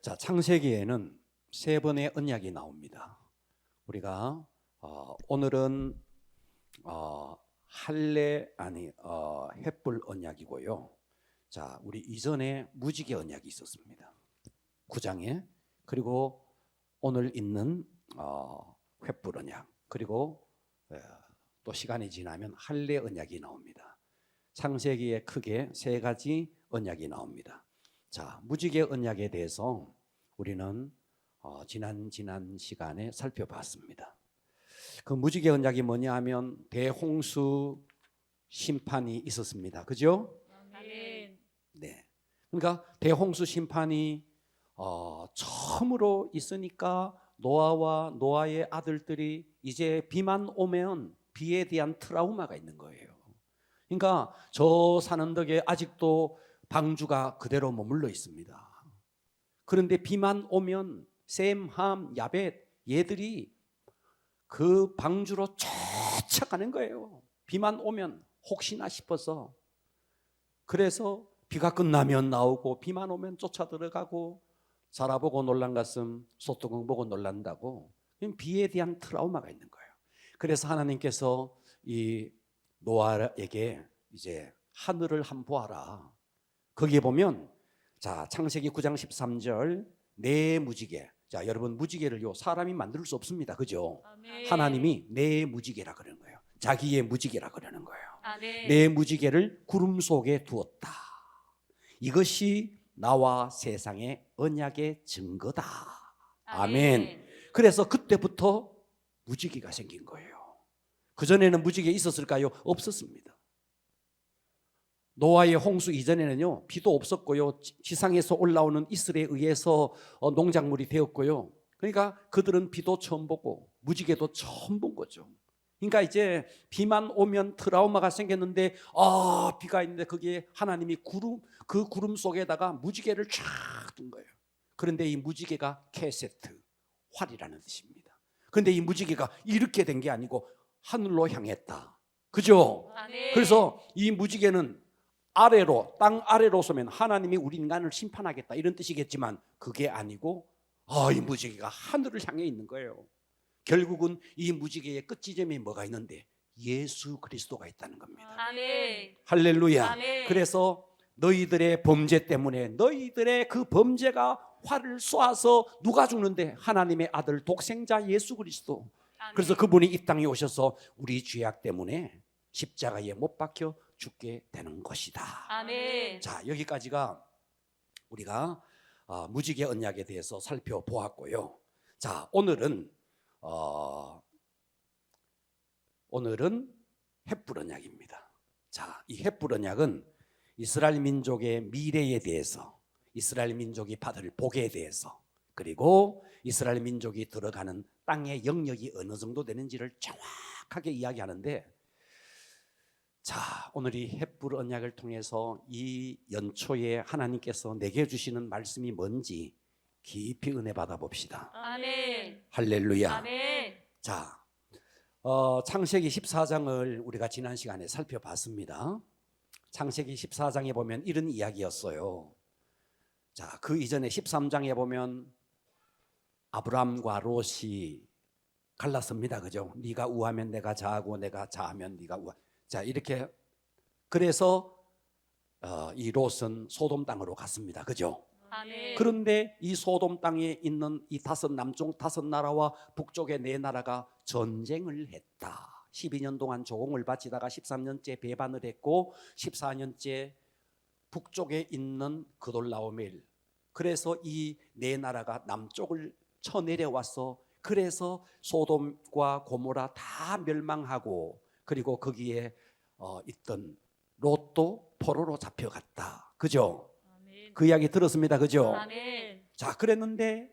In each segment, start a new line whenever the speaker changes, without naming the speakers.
자, 창세기에는 세 번의 언약이 나옵니다. 우리가 오늘은 헷불 언약이고요. 자, 우리 이전에 무지개 언약이 있었습니다. 9장에. 그리고 오늘 있는 횃불 언약. 그리고 또 시간이 지나면 할례 언약이 나옵니다. 창세기에 크게 세 가지 언약이 나옵니다. 자, 무지개 언약에 대해서 우리는 지난 시간에 살펴봤습니다. 그 무지개 언약이 뭐냐 하면 대홍수 심판이 있었습니다. 그죠?
아멘.
네. 그러니까 대홍수 심판이 처음으로 있으니까 노아와 노아의 아들들이 이제 비만 오면 비에 대한 트라우마가 있는 거예요. 그러니까 저 사는 덕에 아직도 방주가 그대로 머물러 있습니다. 그런데 비만 오면 셈, 함, 야벳 얘들이 그 방주로 쫓아가는 거예요. 비만 오면 혹시나 싶어서. 그래서 비가 끝나면 나오고 비만 오면 쫓아 들어가고 자라보고 놀란 가슴 소뚜껑 보고 놀란다고. 비에 대한 트라우마가 있는 거예요. 그래서 하나님께서 이 노아에게 이제 하늘을 한번 보아라. 거기에 보면 자, 창세기 9장 13절 내 무지개. 자, 여러분 무지개를요 사람이 만들 수 없습니다. 그죠?
아멘.
하나님이 내 무지개라 그러는 거예요. 자기의 무지개라 그러는 거예요.
아멘.
내 무지개를 구름 속에 두었다. 이것이 나와 세상의 언약의 증거다. 아멘. 그래서 그때부터 무지개가 생긴 거예요. 그전에는 무지개 있었을까요? 없었습니다. 노아의 홍수 이전에는요 비도 없었고요, 지상에서 올라오는 이슬에 의해서 농작물이 되었고요. 그러니까 그들은 비도 처음 보고 무지개도 처음 본 거죠. 그러니까 이제 비만 오면 트라우마가 생겼는데 비가 있는데 거기에 하나님이 그 구름 속에다가 무지개를 쫙 둔 거예요. 그런데 이 무지개가 케세트, 활이라는 뜻입니다. 그런데 이 무지개가 이렇게 된 게 아니고 하늘로 향했다. 그죠?
아멘.
그래서 이 무지개는 아래로, 땅 아래로 쏘면 하나님이 우리 인간을 심판하겠다 이런 뜻이겠지만 그게 아니고 이 무지개가 하늘을 향해 있는 거예요. 결국은 이 무지개의 끝지점에 뭐가 있는데 예수 그리스도가 있다는 겁니다.
아멘.
할렐루야.
아멘.
그래서 너희들의 범죄 때문에 너희들의 그 범죄가 화를 쏘아서 누가 죽는데 하나님의 아들 독생자 예수 그리스도.
아멘.
그래서 그분이 이 땅에 오셔서 우리 죄악 때문에 십자가에 못 박혀 죽게 되는 것이다.
아멘.
자, 여기까지가 우리가 무지개 언약에 대해서 살펴보았고요. 자, 오늘은 횃불 언약입니다. 자, 이 횃불 언약은 이스라엘 민족의 미래에 대해서, 이스라엘 민족이 받을 복에 대해서, 그리고 이스라엘 민족이 들어가는 땅의 영역이 어느 정도 되는지를 정확하게 이야기하는데, 자, 오늘 이 횃불 언약을 통해서 이 연초에 하나님께서 내게 주시는 말씀이 뭔지 깊이 은혜 받아 봅시다.
아멘.
할렐루야.
아멘.
자, 창세기 14장을 우리가 지난 시간에 살펴봤습니다. 창세기 14장에 보면 이런 이야기였어요. 자, 그 이전에 13장에 보면 아브람과 롯이 갈랐습니다. 그죠? 네가 우하면 내가 좌하고 내가 좌하면 네가 우하. 자, 이렇게 그래서 이 롯은 소돔 땅으로 갔습니다. 그죠?
아멘.
그런데 이 소돔 땅에 있는 이 남쪽 5나라와 북쪽의 4나라가 전쟁을 했다. 12년 동안 조공을 바치다가 13년째 배반을 했고 14년째 북쪽에 있는 그돌라오멜. 그래서 이 4나라가 남쪽을 쳐내려와서 그래서 소돔과 고모라 다 멸망하고 그리고 거기에 있던 롯도 포로로 잡혀갔다. 그죠?
아멘.
그 이야기 들었습니다. 그죠?
아멘.
자, 그랬는데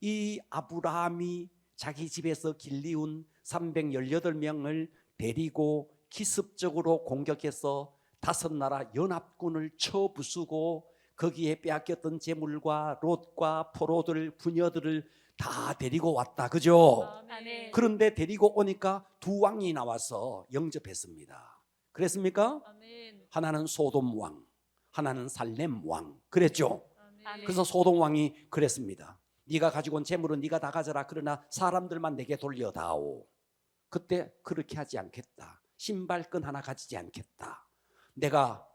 이 아브라함이 자기 집에서 길리운 318명을 데리고 기습적으로 공격해서 5나라 연합군을 쳐부수고 거기에 빼앗겼던 재물과 롯과 포로들, 부녀들을 다 데리고 왔다. 그죠?
아멘.
그런데 데리고 오니까 두 왕이 나와서 영접했습니다. 그랬습니까?
아멘.
하나는 소돔 왕, 하나는 살렘 왕. 그랬죠?
아멘. 아멘.
그래서 소돔 왕이 그랬습니다. 네가 가지고 온 재물은 네가 다 가져라. 그러나 사람들만 내게 돌려다오. 그때 그렇게 하지 않겠다. 신발끈 하나 가지지 않겠다. 내가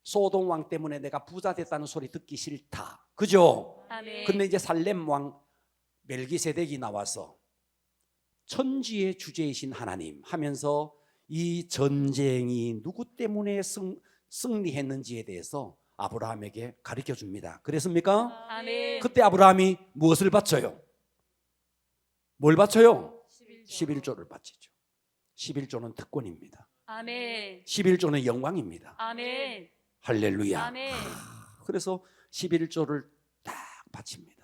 소돔 왕 때문에 내가 부자 됐다는 소리 듣기 싫다. 그죠?
아멘.
근데 이제 살렘 왕 멜기세덱이 나와서 천지의 주제이신 하나님 하면서 이 전쟁이 누구 때문에 승리했는지에 대해서 아브라함에게 가르쳐 줍니다. 그랬습니까?
아멘.
그때 아브라함이 무엇을 바쳐요? 뭘 바쳐요? 11조를 바치죠. 11조는 특권입니다.
아멘.
11조는 영광입니다.
아멘.
할렐루야.
아멘.
그래서 11조를 딱 바칩니다.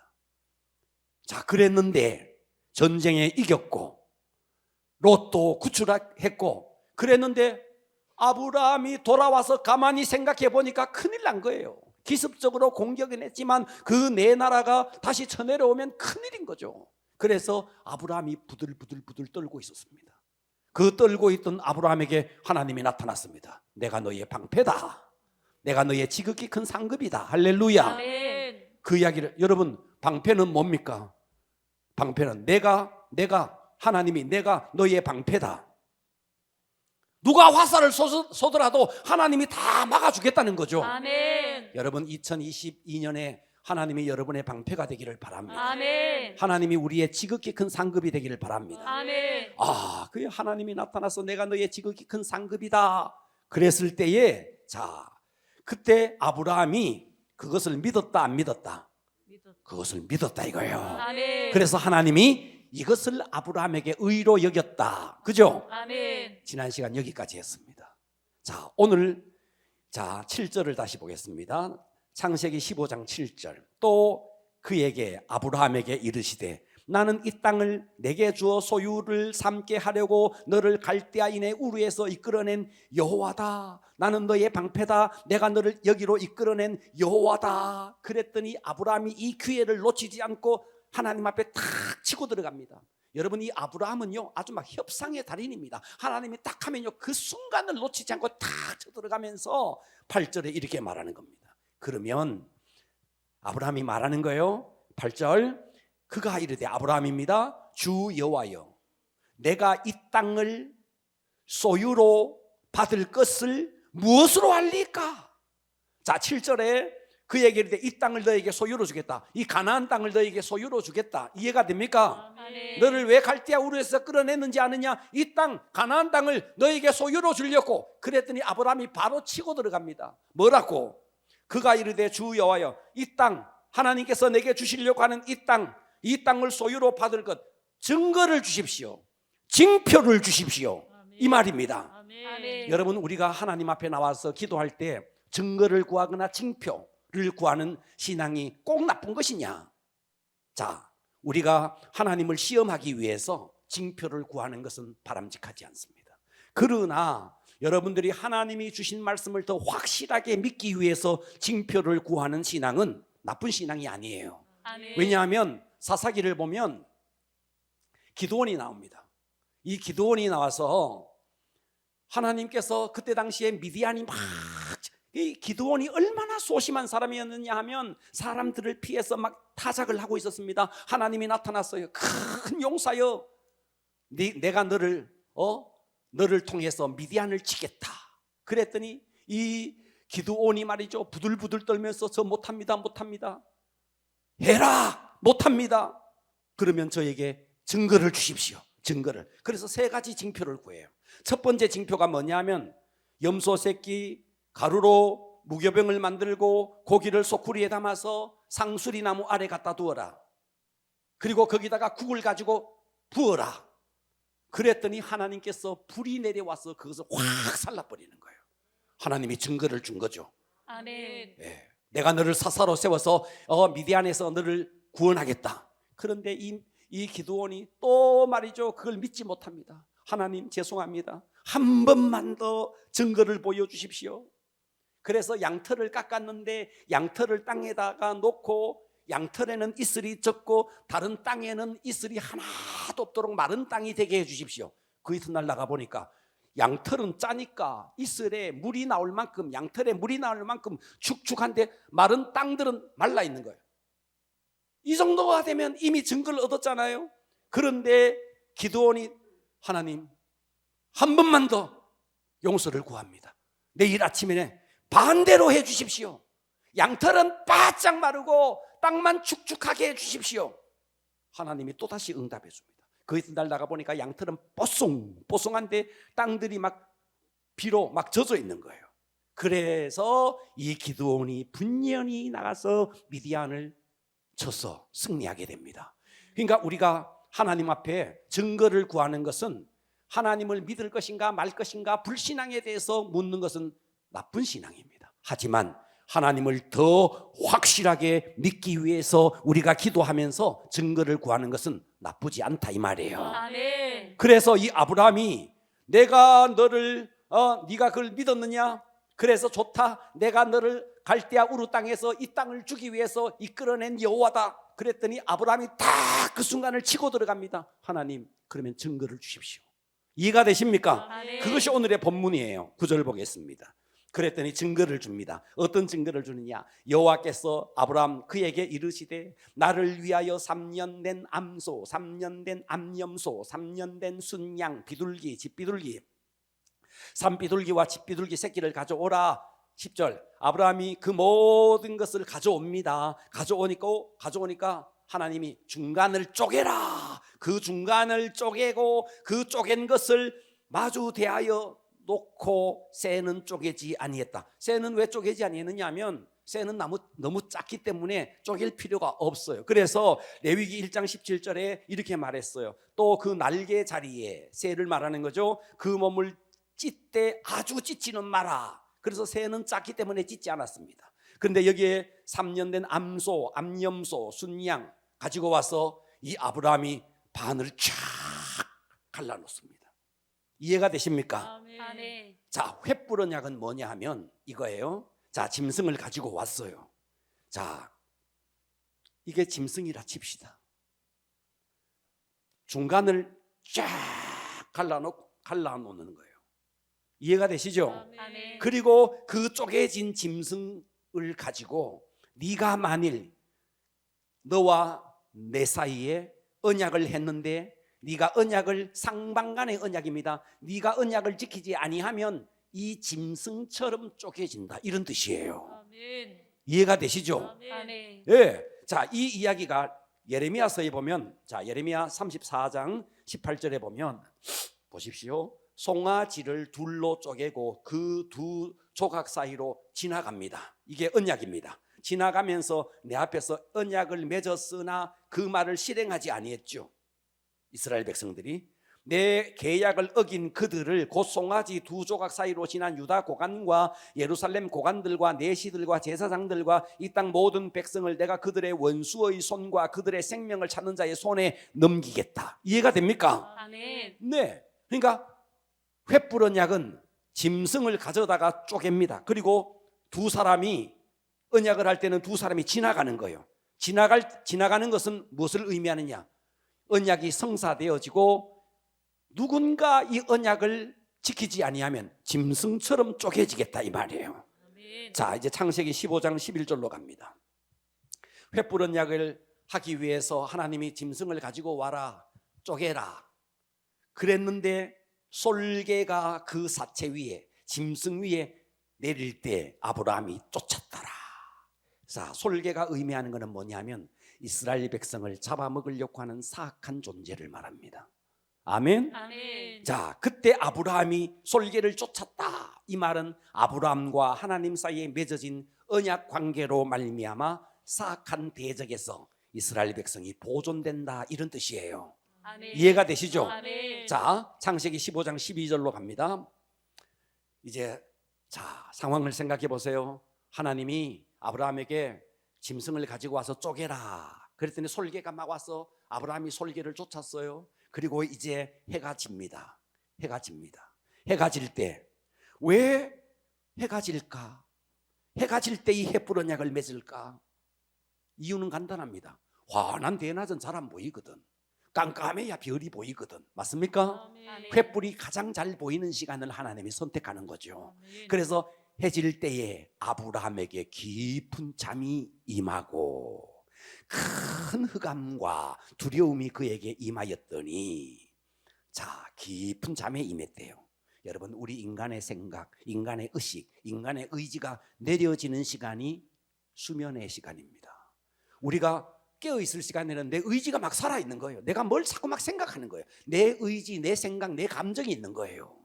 자, 그랬는데 전쟁에 이겼고 롯도 구출했고 그랬는데 아브라함이 돌아와서 가만히 생각해 보니까 큰일 난 거예요. 기습적으로 공격은 했지만 그 네 나라가 다시 쳐내려오면 큰일인 거죠. 그래서 아브라함이 부들부들 떨고 있었습니다. 그 떨고 있던 아브라함에게 하나님이 나타났습니다. 내가 너의 방패다. 내가 너의 지극히 큰 상급이다. 할렐루야.
아멘.
그 이야기를 여러분 방패는 뭡니까? 방패는 내가 하나님이 내가 너의 방패다. 누가 화살을 쏘더라도 하나님이 다 막아주겠다는 거죠.
아멘.
여러분 2022년에 하나님이 여러분의 방패가 되기를 바랍니다.
아멘.
하나님이 우리의 지극히 큰 상급이 되기를 바랍니다.
아멘.
그 하나님이 나타나서 내가 너의 지극히 큰 상급이다 그랬을 때에 자 그때 아브라함이 그것을 믿었다 안 믿었다? 그것을 믿었다 이거예요.
아멘.
그래서 하나님이 이것을 아브라함에게 의로 여겼다. 그죠?
아멘.
지난 시간 여기까지 했습니다. 자, 오늘 7절을 다시 보겠습니다. 창세기 15장 7절. 또 그에게 아브라함에게 이르시되 나는 이 땅을 내게 주어 소유를 삼게 하려고 너를 갈대아인의 우르에서 이끌어낸 여호와다. 나는 너의 방패다. 내가 너를 여기로 이끌어낸 여호와다. 그랬더니 아브라함이 이 기회를 놓치지 않고 하나님 앞에 탁 치고 들어갑니다. 여러분 이 아브라함은요 아주 막 협상의 달인입니다. 하나님이 딱 하면요 그 순간을 놓치지 않고 탁 쳐 들어가면서 8절에 이렇게 말하는 겁니다. 그러면 아브라함이 말하는 거예요. 8절 그가 이르되 아브라함입니다. 주 여호와여 내가 이 땅을 소유로 받을 것을 무엇으로 할리까? 자 7절에 그에게 이르되 이 땅을 너에게 소유로 주겠다. 이 가나안 땅을 너에게 소유로 주겠다. 이해가 됩니까?
아멘.
너를 왜 갈대아 우르에서 끌어냈는지 아느냐? 이 땅 가나안 땅을 너에게 소유로 주려고. 그랬더니 아브라함이 바로 치고 들어갑니다. 뭐라고? 그가 이르되 주 여호와여 이 땅 하나님께서 내게 주시려고 하는 이 땅을 소유로 받을 것 증거를 주십시오. 징표를 주십시오. 이 말입니다.
아멘.
여러분 우리가 하나님 앞에 나와서 기도할 때 증거를 구하거나 징표를 구하는 신앙이 꼭 나쁜 것이냐? 자, 우리가 하나님을 시험하기 위해서 징표를 구하는 것은 바람직하지 않습니다. 그러나 여러분들이 하나님이 주신 말씀을 더 확실하게 믿기 위해서 징표를 구하는 신앙은 나쁜 신앙이 아니에요.
아멘.
왜냐하면 사사기를 보면 기드온이 나옵니다. 이 기드온이 나와서 하나님께서 그때 당시에 미디안이 이 기드온이 얼마나 소심한 사람이었느냐 하면 사람들을 피해서 막 타작을 하고 있었습니다. 하나님이 나타났어요. 큰 용사여 내가 너를 통해서 미디안을 치겠다. 그랬더니 이 기드온이 말이죠 부들부들 떨면서 저 못합니다. 해라 못합니다. 그러면 저에게 증거를 주십시오. 증거를. 그래서 세 가지 징표를 구해요. 첫 번째 징표가 뭐냐면 염소 새끼 가루로 무교병을 만들고 고기를 소쿠리에 담아서 상수리 나무 아래 갖다 두어라. 그리고 거기다가 국을 가지고 부어라. 그랬더니 하나님께서 불이 내려와서 그것을 확 살라버리는 거예요. 하나님이 증거를 준 거죠.
아멘.
예. 내가 너를 사사로 세워서 미디안에서 너를 구원하겠다. 그런데 이 기드온이 또 말이죠 그걸 믿지 못합니다. 하나님 죄송합니다. 한 번만 더 증거를 보여주십시오. 그래서 양털을 깎았는데 양털을 땅에다가 놓고 양털에는 이슬이 적고 다른 땅에는 이슬이 하나도 없도록 마른 땅이 되게 해주십시오. 그 이튿날 나가 보니까 양털은 짜니까 이슬에 물이 나올 만큼, 양털에 물이 나올 만큼 축축한데 마른 땅들은 말라 있는 거예요. 이 정도가 되면 이미 증거를 얻었잖아요. 그런데 기드온이 하나님 한 번만 더 용서를 구합니다. 내일 아침에 반대로 해 주십시오. 양털은 바짝 마르고 땅만 축축하게 해 주십시오. 하나님이 또다시 응답해 줍니다. 그 이튿날 나가보니까 양털은 뽀송뽀송한데 땅들이 막 비로 막 젖어 있는 거예요. 그래서 이 기드온이 분연히 나가서 미디안을 쳐서 승리하게 됩니다. 그러니까 우리가 하나님 앞에 증거를 구하는 것은 하나님을 믿을 것인가 말 것인가 불신앙에 대해서 묻는 것은 나쁜 신앙입니다. 하지만 하나님을 더 확실하게 믿기 위해서 우리가 기도하면서 증거를 구하는 것은 나쁘지 않다 이 말이에요.
아멘.
그래서 이 아브라함이 내가 너를 네가 그걸 믿었느냐? 그래서 좋다. 내가 너를 갈대아 우르 땅에서 이 땅을 주기 위해서 이끌어낸 여호와다. 그랬더니 아브라함이 딱 그 순간을 치고 들어갑니다. 하나님, 그러면 증거를 주십시오. 이해가 되십니까?
아멘.
그것이 오늘의 본문이에요. 9절 보겠습니다. 그랬더니 증거를 줍니다. 어떤 증거를 주느냐? 여호와께서 아브라함 그에게 이르시되 나를 위하여 3년 된 암소, 3년 된 암염소, 3년 된 순양, 비둘기, 집비둘기, 산비둘기와 집비둘기 새끼를 가져오라. 10절 아브라함이 그 모든 것을 가져옵니다. 가져오니까 하나님이 중간을 쪼개라. 그 중간을 쪼개고 그 쪼갠 것을 마주 대하여 놓고 새는 쪼개지 아니했다. 새는 왜 쪼개지 아니했느냐 하면 새는 너무 작기 때문에 쪼갤 필요가 없어요. 그래서 레위기 1장 17절에 이렇게 말했어요. 또 그 날개 자리에 새를 말하는 거죠. 그 몸을 찢되 아주 찢지는 마라. 그래서 새는 작기 때문에 찢지 않았습니다. 그런데 여기에 3년 된 암소, 암염소, 순양 가지고 와서 이 아브라함이 바늘을 쫙 갈라놓습니다. 이해가 되십니까?
아멘.
자, 횃불 언약은 뭐냐 하면 이거예요. 자, 짐승을 가지고 왔어요. 자, 이게 짐승이라 칩시다. 중간을 쫙 갈라놓는 거예요. 이해가 되시죠?
아멘.
그리고 그 쪼개진 짐승을 가지고 네가 만일 너와 내 사이에 언약을 했는데 네가 언약을 상방간의 언약입니다. 네가 언약을 지키지 아니하면 이 짐승처럼 쪼개진다. 이런 뜻이에요.
아멘.
이해가 되시죠?
아멘.
예. 자, 이 이야기가 예레미야서에 보면 자, 예레미야 34장 18절에 보면 보십시오. 송아지를 둘로 쪼개고 그 두 조각 사이로 지나갑니다. 이게 언약입니다. 지나가면서 내 앞에서 언약을 맺었으나 그 말을 실행하지 아니했죠. 이스라엘 백성들이 내 계약을 어긴 그들을 곧 송아지 두 조각 사이로 지난 유다 고관과 예루살렘 고관들과 내시들과 제사장들과 이 땅 모든 백성을 내가 그들의 원수의 손과 그들의 생명을 찾는 자의 손에 넘기겠다. 이해가 됩니까?
아멘.
네. 그러니까 횃불 언약은 짐승을 가져다가 쪼갭니다. 그리고 두 사람이 언약을 할 때는 두 사람이 지나가는 거예요. 지나가는 것은 무엇을 의미하느냐? 언약이 성사되어지고 누군가 이 언약을 지키지 아니하면 짐승처럼 쪼개지겠다 이 말이에요.
아멘.
자, 이제 창세기 15장 11절로 갑니다. 횃불 언약을 하기 위해서 하나님이 짐승을 가지고 와라, 쪼개라. 그랬는데 솔개가 그 사체 위에, 짐승 위에 내릴 때 아브라함이 쫓았더라. 자, 솔개가 의미하는 것은 뭐냐면 이스라엘 백성을 잡아먹으려고 하는 사악한 존재를 말합니다. 아멘.
아멘.
자, 그때 아브라함이 솔개를 쫓았다. 이 말은 아브라함과 하나님 사이에 맺어진 언약 관계로 말미암아 사악한 대적에서 이스라엘 백성이 보존된다 이런 뜻이에요.
아멘.
이해가 되시죠?
아멘.
자, 창세기 15장 12절로 갑니다. 이제 자, 상황을 생각해 보세요. 하나님이 아브라함에게 짐승을 가지고 와서 쪼개라. 그랬더니 솔개가 막 와서 아브라함이 솔개를 쫓았어요. 그리고 이제 해가 집니다. 해가 집니다. 해가 질 때 왜 해가 질까? 해가 질 때 이 횃불 언약을 맺을까? 이유는 간단합니다. 환한 대낮은 잘 안 보이거든. 깜깜해야 별이 보이거든. 맞습니까?
아멘.
횃불이 가장 잘 보이는 시간을 하나님이 선택하는 거죠. 그래서 해질 때에 아브라함에게 깊은 잠이 임하고 큰 흑암과 두려움이 그에게 임하였더니 자, 깊은 잠에 임했대요. 여러분, 우리 인간의 생각, 인간의 의식, 인간의 의지가 내려지는 시간이 수면의 시간입니다. 우리가 깨어있을 시간에는 내 의지가 막 살아있는 거예요. 내가 뭘 자꾸 막 생각하는 거예요. 내 의지, 내 생각, 내 감정이 있는 거예요.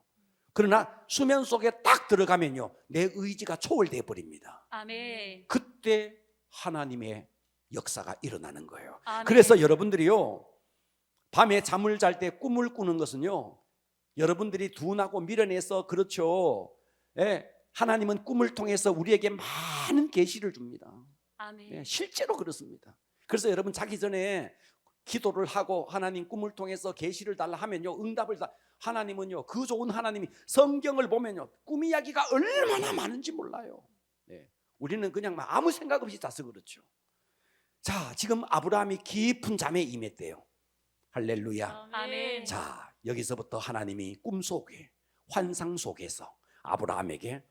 그러나 수면 속에 딱 들어가면요, 내 의지가 초월돼 버립니다.
아멘.
그때 하나님의 역사가 일어나는 거예요.
아멘.
그래서 여러분들이요, 밤에 잠을 잘 때 꿈을 꾸는 것은요, 여러분들이 둔하고 미련해서 그렇죠. 예, 하나님은 꿈을 통해서 우리에게 많은 계시를 줍니다.
아멘.
예, 실제로 그렇습니다. 그래서 여러분 자기 전에 기도를 하고 하나님 꿈을 통해서 계시를 달라 하면요, 응답을 다. 하나님은요, 그 좋은 하나님이 성경을 보면요, 꿈 이야기가 얼마나 많은지 몰라요. 예, 우리는 그냥 막 아무 생각 없이 자서 그렇죠. 자, 지금 아브라함이 깊은 잠에 임했대요. 할렐루야.
아멘.
자, 여기서부터 하나님이 꿈속에, 환상 속에서 아브라함에게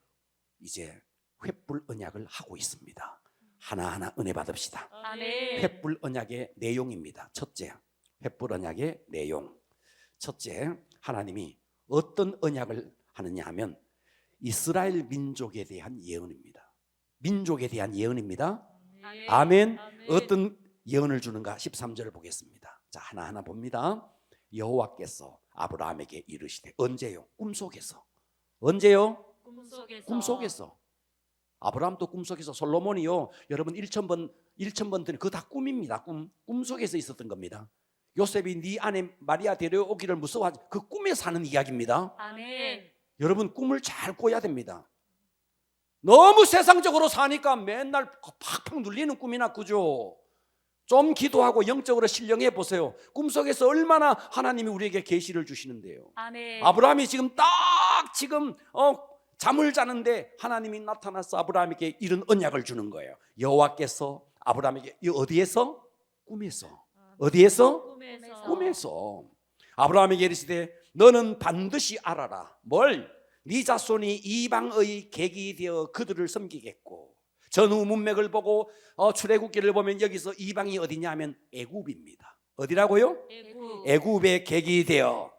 이제 횃불 언약을 하고 있습니다. 하나하나 은혜 받읍시다.
아멘.
횃불 언약의 내용입니다. 첫째, 횃불 언약의 내용. 첫째, 하나님이 어떤 언약을 하느냐 하면 이스라엘 민족에 대한 예언입니다. 민족에 대한 예언입니다. 아멘. 어떤 예언을 주는가? 13절을 보겠습니다. 자, 하나하나 봅니다. 여호와께서 아브라함에게 이르시되. 언제요? 꿈속에서. 언제요?
꿈속에서.
꿈속에서. 아브라함도 꿈속에서. 솔로몬이요, 여러분 1000번 그거 다 꿈입니다. 꿈속에서 있었던 겁니다. 요셉이 네 아내 마리아 데려오기를 무서워하지, 그 꿈에 사는 이야기입니다.
아멘.
여러분, 꿈을 잘 꿔야 됩니다. 너무 세상적으로 사니까 맨날 팍팍 눌리는 꿈이나 꾸죠. 좀 기도하고 영적으로 신령해 보세요. 꿈속에서 얼마나 하나님이 우리에게 계시를 주시는데요.
아멘.
아브라함이 지금 딱 잠을 자는데 하나님이 나타나서 아브라함에게 이런 언약을 주는 거예요. 여호와께서 아브라함에게 어디에서? 꿈에서. 어디에서? 꿈에서. 아브라함에게 이르시되 너는 반드시 알아라. 뭘? 네 자손이 이방의 객이 되어 그들을 섬기겠고. 전후 문맥을 보고 출애굽기를 보면 여기서 이방이 어디냐 하면 애굽입니다. 어디라고요? 애굽의 객이 되어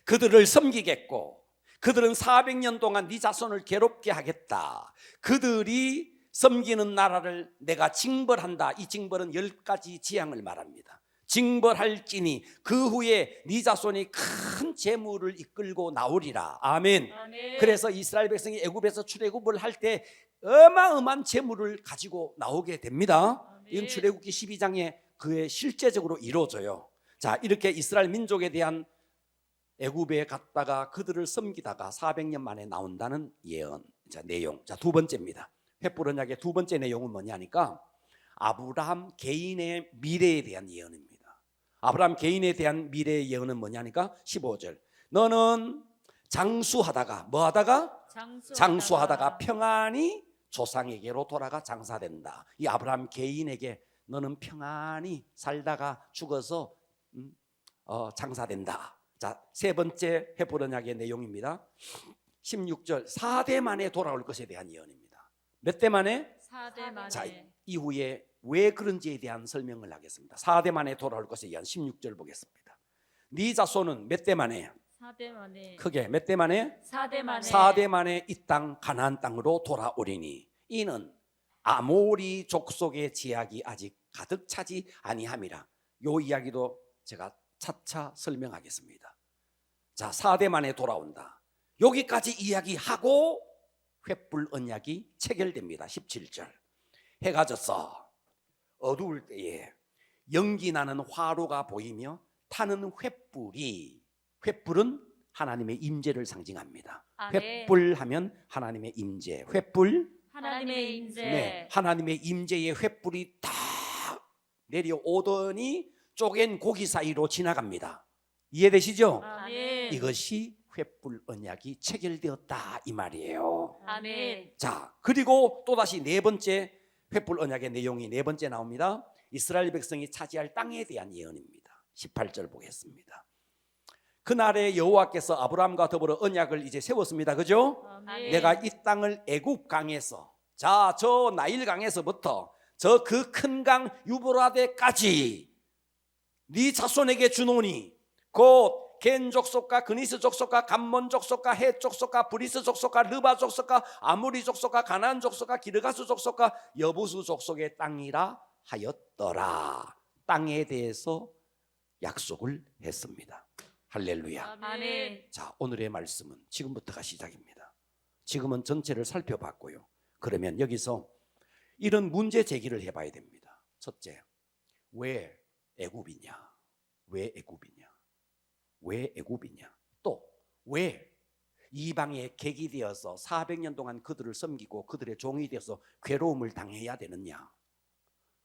그들을 섬기겠고, 그들은 400년 동안 네 자손을 괴롭게 하겠다. 그들이 섬기는 나라를 내가 징벌한다. 이 징벌은 10가지 재앙을 말합니다. 징벌할지니 그 후에 네 자손이 큰 재물을 이끌고 나오리라. 아멘.
아멘.
그래서 이스라엘 백성이 애굽에서 출애굽을 할 때 어마어마한 재물을 가지고 나오게 됩니다.
아멘.
이건 출애굽기 12장에 그의 실제적으로 이루어져요. 자, 이렇게 이스라엘 민족에 대한 애굽에 갔다가 그들을 섬기다가 400년 만에 나온다는 예언. 자, 내용. 자, 두 번째입니다. 횃불 언약의 두 번째 내용은 뭐냐니까 아브라함 개인의 미래에 대한 예언입니다. 아브라함 개인에 대한 미래의 예언은 뭐냐니까 15절. 너는 장수하다가 뭐하다가? 장수하다가 평안히 조상에게로 돌아가 장사된다. 이 아브라함 개인에게 너는 평안히 살다가 죽어서 장사된다. 자, 세 번째 횃불 언약의 내용입니다. 16절. 4대 만에 돌아올 것에 대한 예언입니다. 몇 대 만에?
4대 만에.
자, 이후에 왜 그런지에 대한 설명을 하겠습니다. 4대 만에 돌아올 것에 대한 16절 보겠습니다. 네 자손은 몇 대 만에?
4대 만에.
크게 몇 대 만에?
4대 만에.
4대 만에 이 땅 가나안 땅으로 돌아오리니 이는 아모리 족속의 제약이 아직 가득 차지 아니함이라. 요 이야기도 제가 차차 설명하겠습니다. 자, 4대 만에 돌아온다. 여기까지 이야기하고 횃불 언약이 체결됩니다. 17절. 해가 졌어. 어두울 때에 연기 나는 화로가 보이며 타는 횃불이, 횃불은 하나님의 임재를 상징합니다.
아멘.
횃불 하면 하나님의 임재. 횃불,
하나님의 임재.
네, 하나님의 임재의 횃불이 딱 내려오더니 쪼갠 고기 사이로 지나갑니다. 이해되시죠?
아멘.
이것이 횃불 언약이 체결되었다 이 말이에요.
아멘.
자, 그리고 또다시 네 번째 횃불 언약의 내용이 네 번째 나옵니다. 이스라엘 백성이 차지할 땅에 대한 예언입니다. 18절 보겠습니다. 그날에 여호와께서 아브라함과 더불어 언약을 이제 세웠습니다. 그죠?
아멘.
내가 이 땅을 애굽 강에서, 자, 저 나일 강에서부터 저 그 큰 강 유브라데까지 네 자손에게 주노니 곧 겐 족속과 그니스 족속과 감몬 족속과 헷 족속과 브리스 족속과 르바 족속과 아무리 족속과 가나안 족속과 기르가스 족속과 여부수 족속의 땅이라 하였더라. 땅에 대해서 약속을 했습니다. 할렐루야.
아멘.
자, 오늘의 말씀은 지금부터가 시작입니다. 지금은 전체를 살펴봤고요. 그러면 여기서 이런 문제 제기를 해봐야 됩니다. 첫째, 왜 애굽이냐? 왜 애굽이냐? 왜 애굽이냐? 또 왜 이방의 객이 되어서 400년 동안 그들을 섬기고 그들의 종이 되어서 괴로움을 당해야 되느냐?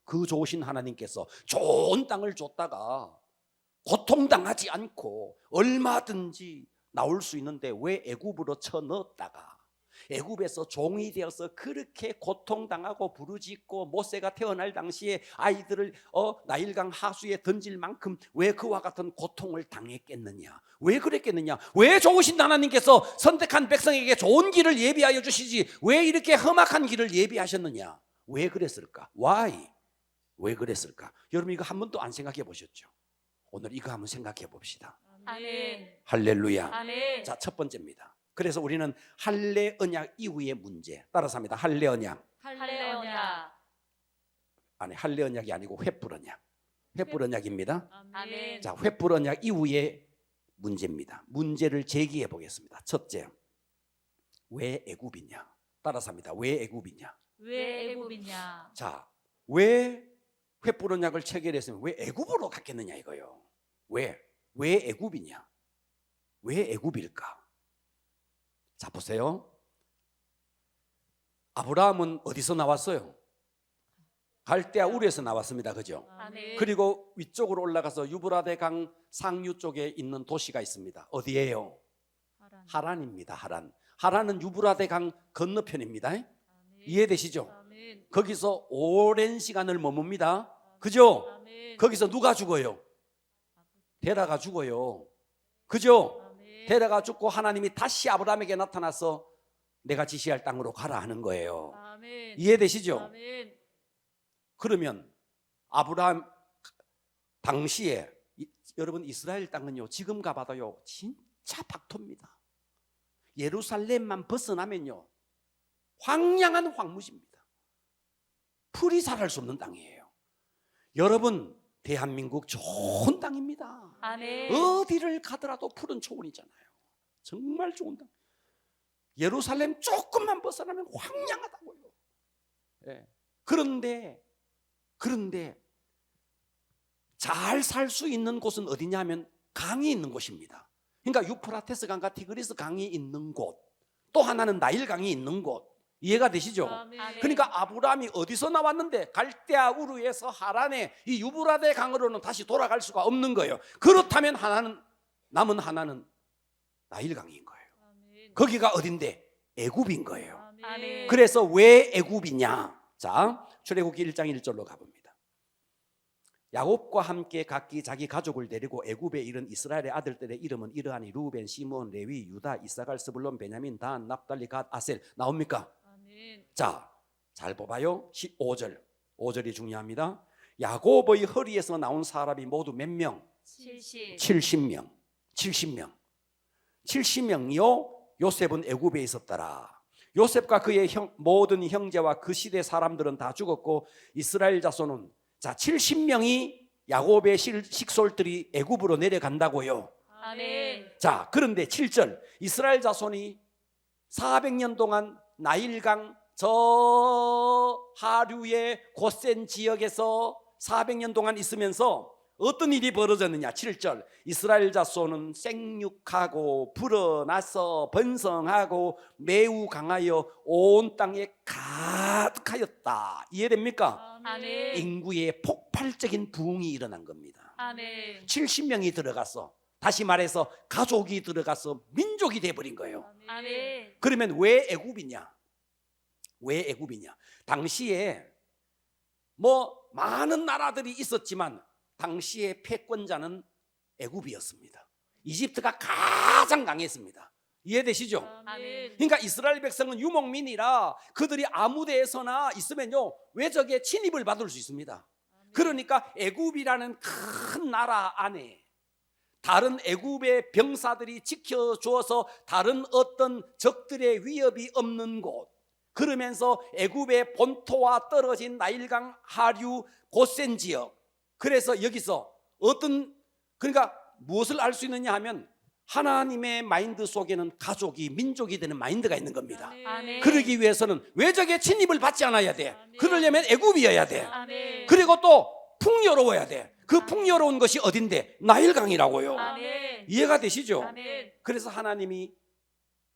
그 좋으신 하나님께서 좋은 땅을 줬다가 고통당하지 않고 얼마든지 나올 수 있는데 왜 애굽으로 쳐넣었다가 애굽에서 종이 되어서 그렇게 고통당하고 부르짖고 모세가 태어날 당시에 아이들을 나일강 하수에 던질 만큼 왜 그와 같은 고통을 당했겠느냐? 왜 그랬겠느냐? 왜 좋으신 하나님께서 선택한 백성에게 좋은 길을 예비하여 주시지 왜 이렇게 험악한 길을 예비하셨느냐? 왜 그랬을까? Why? 왜 그랬을까? 여러분 이거 한 번도 안 생각해 보셨죠? 오늘 이거 한번 생각해 봅시다.
아멘.
할렐루야.
아멘.
자, 첫 번째입니다. 그래서 우리는 할례 언약 이후의 문제 따라서 합니다. 할례 언약.
할렐루야.
아니, 할례 언약이 아니고 횃불 언약. 횃불 언약입니다.
아멘.
자, 횃불 언약 이후의 문제입니다. 문제를 제기해 보겠습니다. 첫째, 왜 애굽이냐? 따라서 합니다. 왜 애굽이냐?
왜 애굽이냐?
자, 왜 횃불 언약을 체결했으면 왜 애굽으로 갔겠느냐 이거요. 왜 애굽이냐? 왜 애굽일까? 자, 보세요. 아브라함은 어디서 나왔어요? 갈대아 우르에서 나왔습니다. 그죠?
아멘.
그리고 위쪽으로 올라가서 유브라데 강 상류 쪽에 있는 도시가 있습니다. 어디예요? 하란입니다. 하란은 유브라데 강 건너편입니다.
아멘.
이해되시죠?
아멘.
거기서 오랜 시간을 머뭅니다. 그죠?
아멘.
거기서 누가 죽어요? 데라가 죽어요. 그죠?
아멘.
데라가 죽고 하나님이 다시 아브라함에게 나타나서 내가 지시할 땅으로 가라 하는 거예요.
아멘.
이해되시죠?
아멘.
그러면 아브라함 당시에 여러분 이스라엘 땅은요 지금 가봐도요 진짜 박토입니다. 예루살렘만 벗어나면요 황량한 황무지입니다. 풀이 자랄 수 없는 땅이에요. 여러분 대한민국 좋은 땅입니다.
아멘.
어디를 가더라도 푸른 초원이잖아요. 정말 좋은 땅. 예루살렘 조금만 벗어나면 황량하다고요. 예. 그런데 잘 살 수 있는 곳은 어디냐 하면 강이 있는 곳입니다. 그러니까 유프라테스 강과 티그리스 강이 있는 곳, 또 하나는 나일 강이 있는 곳. 이해가 되시죠?
아멘.
그러니까 아브라함이 어디서 나왔는데 갈대아 우르에서 하란에 이 유브라데 강으로는 다시 돌아갈 수가 없는 거예요. 그렇다면 남은 하나는 나일 강인 거예요.
아멘.
거기가 어딘데? 애굽인 거예요.
아멘.
그래서 왜 애굽이냐? 자, 출애굽기 1장 1절로 가봅니다. 야곱과 함께 각기 자기 가족을 데리고 애굽에 이른 이스라엘의 아들들의 이름은 이러하니 루벤, 시므온, 레위, 유다, 이사갈, 스불론, 베냐민, 단, 납달리, 갓, 아셀. 나옵니까?
아멘.
자, 잘 봐봐요. 5절. 5절이 중요합니다. 야곱의 허리에서 나온 사람이 모두 몇 명?
70.
70명. 70명. 70명이요. 요셉은 애굽에 있었더라. 요셉과 그의 모든 형제와 그 시대 사람들은 다 죽었고 이스라엘 자손은 자 70명이 야곱의 식솔들이 애굽으로 내려간다고요.
아멘.
자, 그런데 7절 이스라엘 자손이 400년 동안 나일강 저 하류의 곧센 지역에서 400년 동안 있으면서 어떤 일이 벌어졌느냐. 7절 이스라엘 자손은 생육하고 불어나서 번성하고 매우 강하여 온 땅에 가득하였다. 이해됩니까?
아멘.
인구의 폭발적인 부흥이 일어난 겁니다.
아멘.
70명이 들어가서 다시 말해서 가족이 들어가서 민족이 돼버린 거예요.
아멘.
그러면 왜 애굽이냐? 왜 애굽이냐? 당시에 뭐 많은 나라들이 있었지만 당시의 패권자는 애굽이었습니다. 이집트가 가장 강했습니다. 이해되시죠?
아멘.
그러니까 이스라엘 백성은 유목민이라 그들이 아무 데에서나 있으면요 외적의 침입을 받을 수 있습니다. 그러니까 애굽이라는 큰 나라 안에 다른 애굽의 병사들이 지켜주어서 다른 어떤 적들의 위협이 없는 곳, 그러면서 애굽의 본토와 떨어진 나일강 하류 고센 지역, 그래서 여기서 그러니까 무엇을 알 수 있느냐 하면 하나님의 마인드 속에는 가족이 민족이 되는 마인드가 있는 겁니다.
아멘.
그러기 위해서는 외적의 침입을 받지 않아야 돼.
아멘.
그러려면 애굽이어야 돼.
아멘.
그리고 또 풍요로워야 돼. 그 풍요로운 것이 어딘데? 나일강이라고요.
아멘.
이해가 되시죠?
아멘.
그래서 하나님이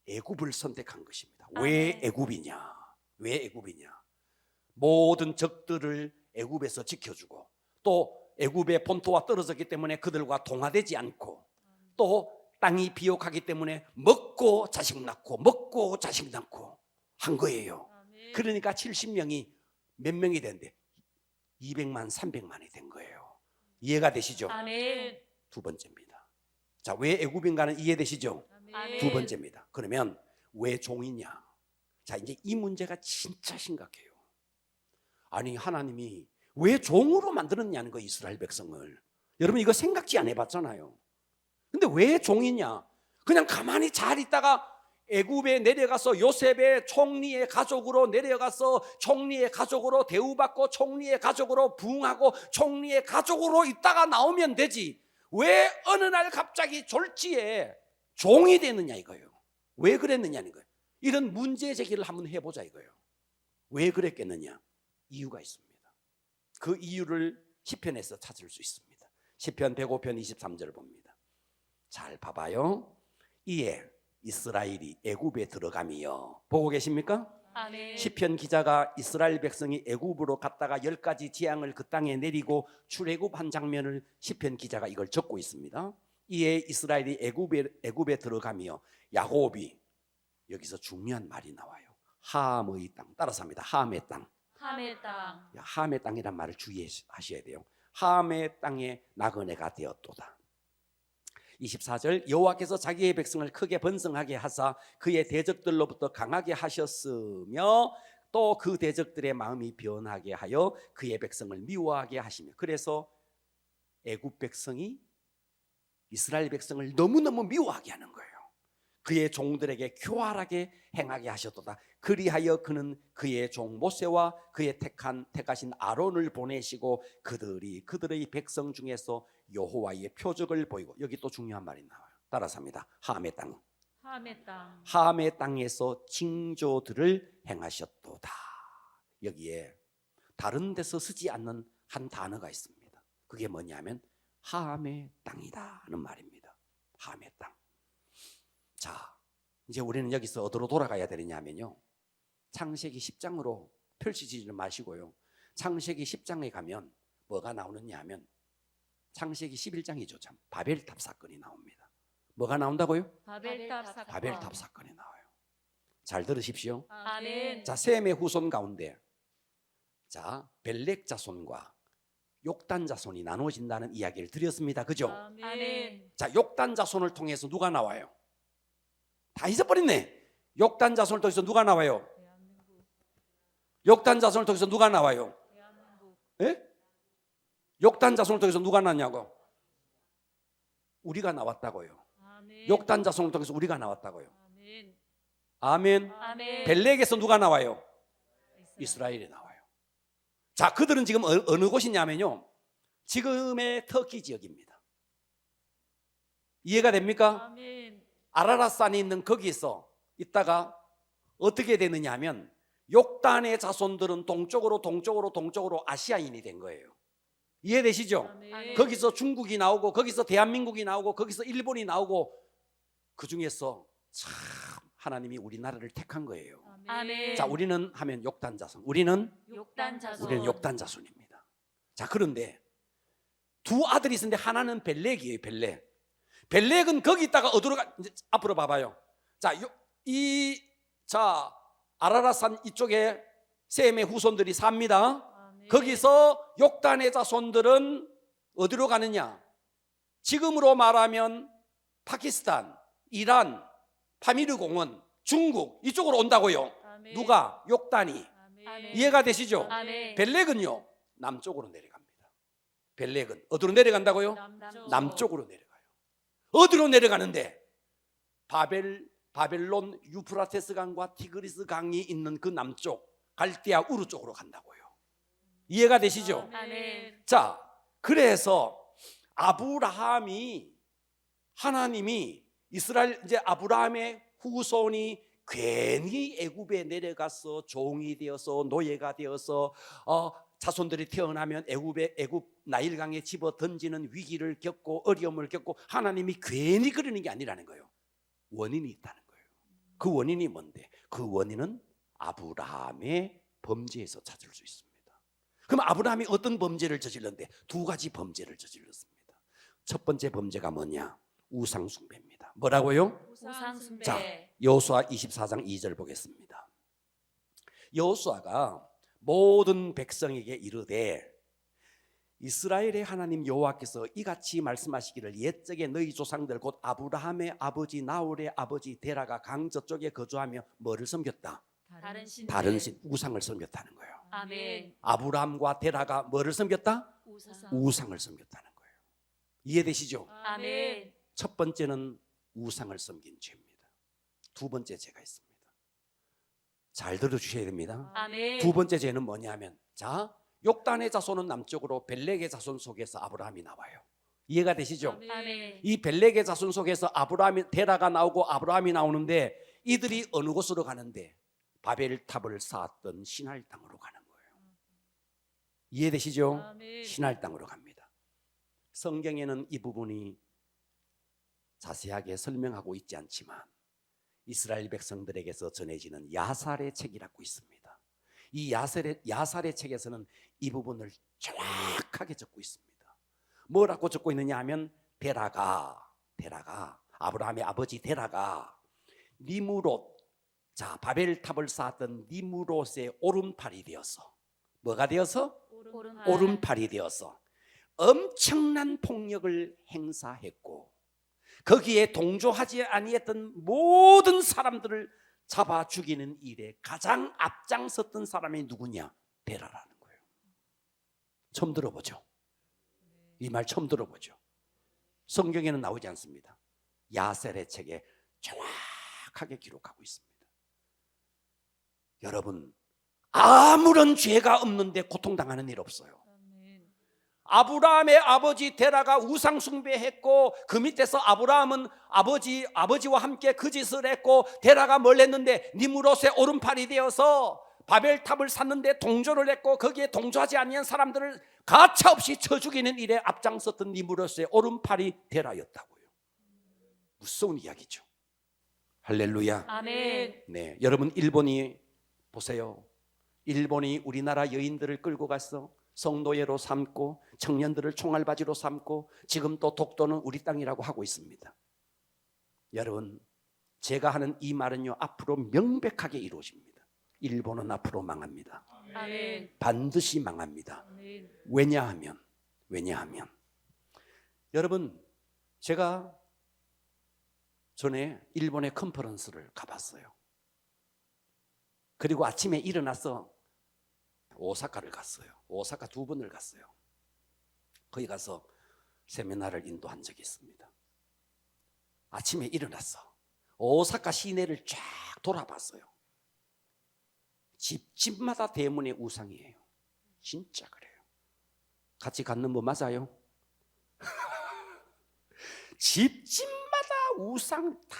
애굽을 선택한 것입니다.
아멘.
왜 애굽이냐? 왜 애굽이냐? 모든 적들을 애굽에서 지켜주고 또 애굽의 본토와 떨어졌기 때문에 그들과 동화되지 않고 또 땅이 비옥하기 때문에 먹고 자식 낳고 먹고 자식 낳고 한 거예요.
아멘.
그러니까 70명이 몇 명이 된대? 200만, 300만이 된 거예요. 이해가 되시죠?
아멘.
두 번째입니다. 자, 왜 애굽인가는 이해되시죠?
아멘.
두 번째입니다. 그러면 왜 종이냐? 자, 이제 이 문제가 진짜 심각해요. 아니, 하나님이 왜 종으로 만들었냐는 거, 이스라엘 백성을. 여러분 이거 생각지 안 해봤잖아요. 근데 왜 종이냐? 그냥 가만히 잘 있다가 애굽에 내려가서 요셉의 총리의 가족으로 내려가서 총리의 가족으로 대우받고 총리의 가족으로 부흥하고 총리의 가족으로 있다가 나오면 되지. 왜 어느 날 갑자기 졸지에 종이 되느냐 이거예요. 왜 그랬느냐는 거예요. 이런 문제 제기를 한번 해보자 이거예요. 왜 그랬겠느냐? 이유가 있습니다. 그 이유를 시편에서 찾을 수 있습니다. 시편 105편 23절 봅니다. 잘 봐봐요. 이에 이스라엘이 애굽에 들어가며, 보고 계십니까?
아멘.
시편 기자가 이스라엘 백성이 애굽으로 갔다가 10가지 재앙을 그 땅에 내리고 출애굽한 장면을 시편 기자가 이걸 적고 있습니다. 이에 이스라엘이 애굽에 들어가며 야곱이, 여기서 중요한 말이 나와요. 함의 땅, 따라서 합니다. 함의 땅.
함의 땅.
함의 땅이란 말을 주의하셔야 돼요. 함의 땅에 나그네가 되었도다. 24절, 여호와께서 자기의 백성을 크게 번성하게 하사 그의 대적들로부터 강하게 하셨으며 또 그 대적들의 마음이 변하게 하여 그의 백성을 미워하게 하시며, 그래서 애굽 백성이 이스라엘 백성을 너무너무 미워하게 하는 거예요. 그의 종들에게 교활하게 행하게 하셨도다. 그리하여 그는 그의 종 모세와 그의 택하신 아론을 보내시고 그들의 백성 중에서 여호와의 표적을 보이고, 여기 또 중요한 말이 나와요. 따라서 합니다. 함의 땅.
함의 땅.
함의 땅에서 징조들을 행하셨도다. 여기에 다른 데서 쓰지 않는 한 단어가 있습니다. 그게 뭐냐면 함의 땅이다 하는 말입니다. 함의 땅. 자, 이제 우리는 여기서 어디로 돌아가야 되느냐면요, 창세기 10장으로 펼치지는 마시고요, 창세기 10장에 가면 뭐가 나오느냐 하면 창세기 11장이죠. 참, 바벨탑 사건이 나옵니다. 뭐가 나온다고요?
바벨탑 사건.
바벨탑 사건이 나와요. 잘 들으십시오.
아멘.
자, 셈의 후손 가운데 자, 벨렉 자손과 욕단 자손이 나누어진다는 이야기를 드렸습니다. 그죠?
아멘.
자, 욕단 자손을 통해서 누가 나와요? 다 잊어버렸네. 욕단 자손을 통해서 누가 나와요?
대한민국.
욕단 자손을 통해서 누가 나와요?
대한민국.
예? 욕단 자손을 통해서 누가 나왔냐고? 우리가 나왔다고요.
아멘.
욕단 자손을 통해서 우리가 나왔다고요.
아멘.
아멘.
아멘.
벨렉에서 누가 나와요? 이스라엘이 나와요. 자, 그들은 지금 어느 곳이냐면요, 지금의 터키 지역입니다. 이해가 됩니까?
아멘.
아라랏산이 있는 거기서 있다가 어떻게 되느냐 하면 욕단의 자손들은 동쪽으로 아시아인이 된 거예요. 이해되시죠?
아멘.
거기서 중국이 나오고 거기서 대한민국이 나오고 거기서 일본이 나오고, 그 중에서 참 하나님이 우리나라를 택한 거예요.
아멘.
자, 우리는 하면 욕단 자손. 우리는
욕단 자손.
욕단 자손입니다. 자, 그런데 두 아들이 있었는데 하나는 벨렉이에요. 벨렉은 거기 있다가 어디로 이제 앞으로 봐봐요. 자, 아라랏산 이쪽에 셈의 후손들이 삽니다.
아멘.
거기서 욕단의 자손들은 어디로 가느냐? 지금으로 말하면 파키스탄, 이란, 파미르 공원, 중국 이쪽으로 온다고요.
아멘.
누가? 욕단이.
아멘.
이해가 되시죠?
아멘.
벨렉은요 남쪽으로 내려갑니다. 벨렉은 어디로 내려간다고요? 남쪽으로 내려가요. 어디로 내려가는데? 바벨론 유프라테스 강과 티그리스 강이 있는 그 남쪽 갈대아 우르 쪽으로 간다고요. 이해가 되시죠?
아멘.
자, 그래서 아브라함이 하나님이 이스라엘 이제 아브라함의 후손이 괜히 애굽에 내려가서 종이 되어서 노예가 되어서 자손들이 태어나면 애굽 나일강에 집어 던지는 위기를 겪고 어려움을 겪고 하나님이 괜히 그러는 게 아니라는 거예요. 원인이 있다는 거예요. 그 원인이 뭔데? 그 원인은 아브라함의 범죄에서 찾을 수 있습니다. 그럼 아브라함이 어떤 범죄를 저질렀는데? 두 가지 범죄를 저질렀습니다. 첫 번째 범죄가 뭐냐? 우상 숭배입니다. 뭐라고요?
우상 숭배.
자, 여호수아 24장 2절 보겠습니다. 여호수아가 모든 백성에게 이르되 이스라엘의 하나님 여호와께서 이같이 말씀하시기를 옛적에 너희 조상들 곧 아브라함의 아버지 나홀의 아버지 데라가 강 저쪽에 거주하며 뭐를 섬겼다?
다른 신.
다른 신 우상을 섬겼다는 거예요.
아멘.
아브라함과 데라가 뭐를 섬겼다?
우상.
우상을 섬겼다는 거예요. 이해되시죠?
아멘.
첫 번째는 우상을 섬긴 죄입니다. 두 번째 죄가 있습니다. 잘 들어주셔야 됩니다.
아멘.
두 번째 죄는 뭐냐면, 자, 욕단의 자손은 남쪽으로 벨렉의 자손 속에서 아브라함이 나와요. 이해가 되시죠?
아멘.
이 벨렉의 자손 속에서 아브라함이 데라가 나오고 아브라함이 나오는데 이들이 어느 곳으로 가는데? 바벨탑을 쌓았던 신할 땅으로 가는 거예요. 이해되시죠?
아멘.
신할 땅으로 갑니다. 성경에는 이 부분이 자세하게 설명하고 있지 않지만 이스라엘 백성들에게서 전해지는 야살의 책이라고 있습니다. 이 야살의 책에서는 이 부분을 정확하게 적고 있습니다. 뭐라고 적고 있느냐 하면 데라가 아브라함의 아버지 데라가 니므롯, 자, 바벨탑을 쌓았던 니므롯의 오른팔이 되어서 뭐가 되어서? 오른팔이 되어서 엄청난 폭력을 행사했고 거기에 동조하지 아니했던 모든 사람들을 잡아 죽이는 일에 가장 앞장섰던 사람이 누구냐? 데라라는 거예요. 처음 들어보죠? 이 말 처음 들어보죠? 성경에는 나오지 않습니다. 야셀의 책에 정확하게 기록하고 있습니다. 여러분, 아무런 죄가 없는데 고통당하는 일 없어요. 아브라함의 아버지 데라가 우상 숭배했고 그 밑에서 아브라함은 아버지와 함께 그 짓을 했고 데라가 뭘 했는데 니므롯의 오른팔이 되어서 바벨탑을 샀는데 동조를 했고 거기에 동조하지 아니한 사람들을 가차없이 쳐 죽이는 일에 앞장섰던 니므롯의 오른팔이 데라였다고요. 무서운 이야기죠. 할렐루야.
아멘.
네, 여러분 일본이 보세요. 일본이 우리나라 여인들을 끌고 가서 성노예로 삼고 청년들을 총알바지로 삼고 지금 또 독도는 우리 땅이라고 하고 있습니다. 여러분, 제가 하는 이 말은요 앞으로 명백하게 이루어집니다. 일본은 앞으로 망합니다.
아멘.
반드시 망합니다.
아멘.
왜냐하면 여러분, 제가 전에 일본의 컨퍼런스를 가봤어요. 그리고 아침에 일어나서 오사카를 갔어요. 오사카 2번을 갔어요. 거기 가서 세미나를 인도한 적이 있습니다. 아침에 일어났어. 오사카 시내를 쫙 돌아봤어요. 집집마다 대문에 우상이에요. 진짜 그래요. 같이 갔는 거 맞아요? 집집마다 우상 다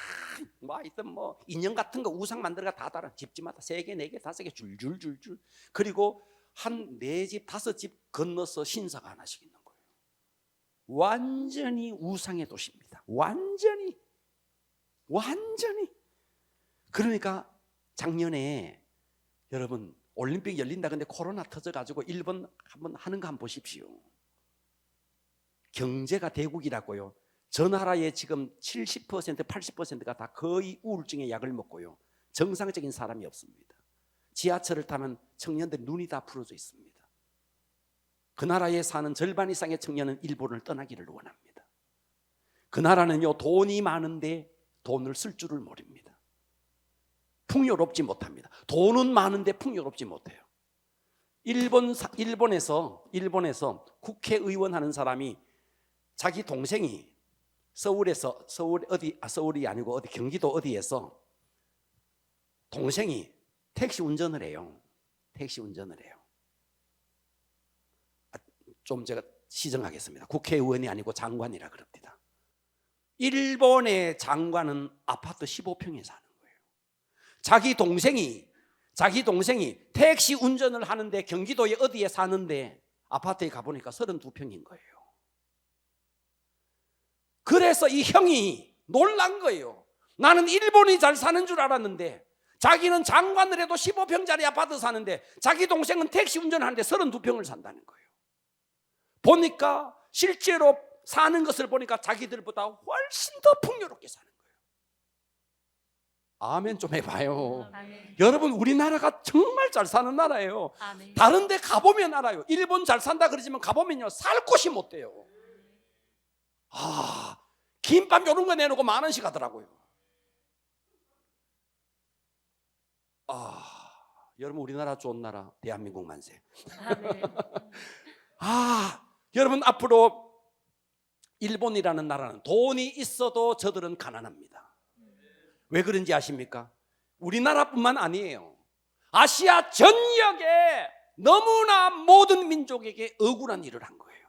하여튼 인형 같은 거 우상 만들어가 다 달아. 집집마다 3개, 4개, 5개 줄줄줄줄. 그리고 한 4집, 5집 건너서 신사가 하나씩 있는 거예요. 완전히 우상의 도시입니다. 완전히. 그러니까 작년에 여러분 올림픽 열린다 근데 코로나 터져가지고 일본 한번 하는 거 한번 보십시오. 경제가 대국이라고요. 저 나라의 지금 70%, 80%가 다 거의 우울증의 약을 먹고요. 정상적인 사람이 없습니다. 지하철을 타면 청년들 눈이 다 부러져 있습니다. 그 나라에 사는 절반 이상의 청년은 일본을 떠나기를 원합니다. 그 나라는요, 돈이 많은데 돈을 쓸 줄을 모릅니다. 풍요롭지 못합니다. 돈은 많은데 풍요롭지 못해요. 일본에서 국회의원 하는 사람이 자기 동생이 서울이 아니고 어디 경기도 어디에서 동생이 택시 운전을 해요. 좀 제가 시정하겠습니다. 국회의원이 아니고 장관이라 그럽니다. 일본의 장관은 아파트 15평에 사는 거예요. 자기 동생이 택시 운전을 하는데 경기도에 어디에 사는데 아파트에 가보니까 32평인 거예요. 그래서 이 형이 놀란 거예요. 나는 일본이 잘 사는 줄 알았는데 자기는 장관을 해도 15평짜리 아파트 사는데 자기 동생은 택시 운전하는데 32평을 산다는 거예요. 보니까 실제로 사는 것을 보니까 자기들보다 훨씬 더 풍요롭게 사는 거예요. 아멘 좀 해봐요.
아멘.
여러분, 우리나라가 정말 잘 사는 나라예요.
아멘.
다른 데 가보면 알아요. 일본 잘 산다 그러지만 가보면요, 살 곳이 못 돼요. 김밥 요런 거 내놓고 10,000원씩 하더라고요. 여러분, 우리나라 좋은 나라, 대한민국 만세.
아멘.
여러분, 앞으로 일본이라는 나라는 돈이 있어도 저들은 가난합니다. 왜 그런지 아십니까? 우리나라뿐만 아니에요. 아시아 전역에 너무나 모든 민족에게 억울한 일을 한 거예요.